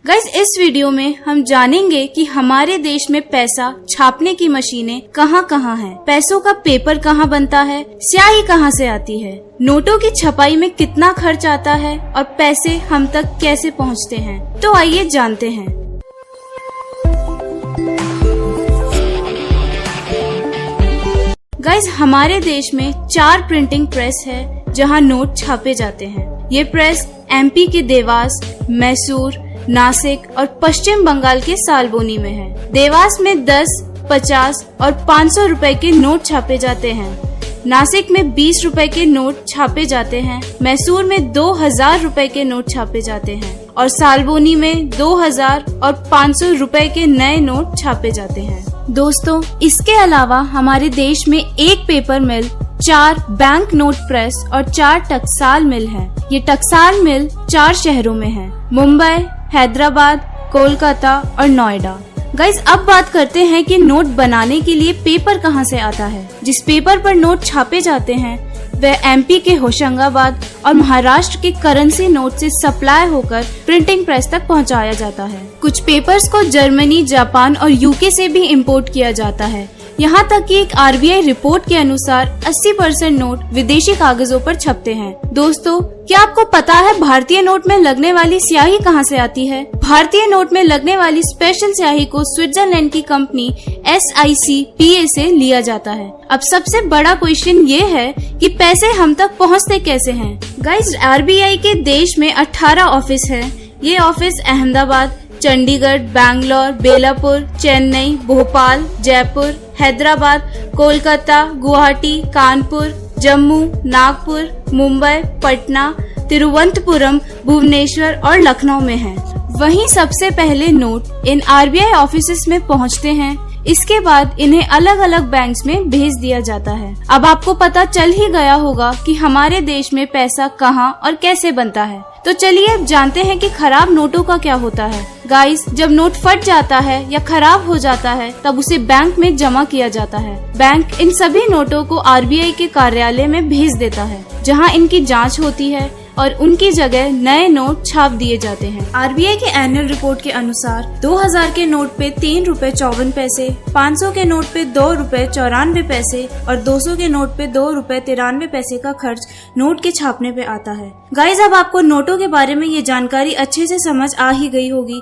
Guys, इस video में हम जानेंगे कि हमारे देश में पैसा छापने की मशीनें कहाँ कहाँ हैं, पैसों का पेपर कहाँ बनता है, स्याही कहाँ से आती है, नोटों की छपाई में कितना खर्च आता है और पैसे हम तक कैसे पहुँचते हैं। तो आइए जानते हैं। गाइस, हमारे देश में 4 प्रिंटिंग प्रेस है जहां नोट छापे जाते हैं। ये प्रेस एमपी के देवास, मैसूर, नासिक और पश्चिम बंगाल के सालबोनी में है। देवास में 10, 50 और 500 रुपए के नोट छापे जाते हैं। नासिक में 20 रुपए के नोट छापे जाते हैं। मैसूर में 2000 रुपए के नोट छापे जाते हैं और सालबोनी में 2000 और 500 रुपए के नए नोट छापे जाते हैं। दोस्तों, इसके अलावा हमारे देश में 1 पेपर मिल, 4 बैंक नोट प्रेस और 4 टकसाल मिल है। ये टकसाल मिल 4 शहरों में है, मुंबई, हैदराबाद, कोलकाता और नोएडा। गाइस, अब बात करते हैं कि नोट बनाने के लिए पेपर कहाँ से आता है। जिस पेपर पर नोट छापे जाते हैं वह एमपी के होशंगाबाद और महाराष्ट्र के करेंसी नोट से सप्लाई होकर प्रिंटिंग प्रेस तक पहुंचाया जाता है। कुछ पेपर्स को जर्मनी, जापान और यूके से भी इंपोर्ट किया जाता है। यहाँ तक कि एक आरबीआई रिपोर्ट के अनुसार 80% नोट विदेशी कागजों पर छपते हैं। दोस्तों, क्या आपको पता है भारतीय नोट में लगने वाली स्याही कहाँ से आती है? भारतीय नोट में लगने वाली स्पेशल स्याही को स्विट्जरलैंड की कंपनी SICPA से लिया जाता है। अब सबसे बड़ा क्वेश्चन ये है कि पैसे हम तक पहुँचते कैसे हैं? गाइस, आरबीआई के देश में 18 ऑफिस है। ये ऑफिस अहमदाबाद, चंडीगढ़, बैंगलोर, बेलापुर, चेन्नई, भोपाल, जयपुर, हैदराबाद, कोलकाता, गुवाहाटी, कानपुर, जम्मू, नागपुर, मुंबई, पटना, तिरुवनंतपुरम, भुवनेश्वर और लखनऊ में है। वहीं सबसे पहले नोट इन आरबीआई ऑफिसेस में पहुंचते हैं। इसके बाद इन्हें अलग अलग बैंक्स में भेज दिया जाता है। अब आपको पता चल ही गया होगा कि हमारे देश में पैसा कहाँ और कैसे बनता है। तो चलिए अब जानते हैं कि खराब नोटों का क्या होता है। गाइस, जब नोट फट जाता है या खराब हो जाता है तब उसे बैंक में जमा किया जाता है। बैंक इन सभी नोटों को आरबीआई के कार्यालय में भेज देता है, जहां इनकी जांच होती है और उनकी जगह नए नोट छाप दिए जाते हैं। आरबीआई के एनुअल रिपोर्ट के अनुसार 2000 के नोट पे 3 रुपए 54 पैसे, 500 के नोट पे 2 रुपए 94 पैसे और 200 के नोट पे 2 रुपए 93 पैसे का खर्च नोट के छापने पे आता है। गाइस, अब आपको नोटों के बारे में ये जानकारी अच्छे से समझ आ ही गई होगी।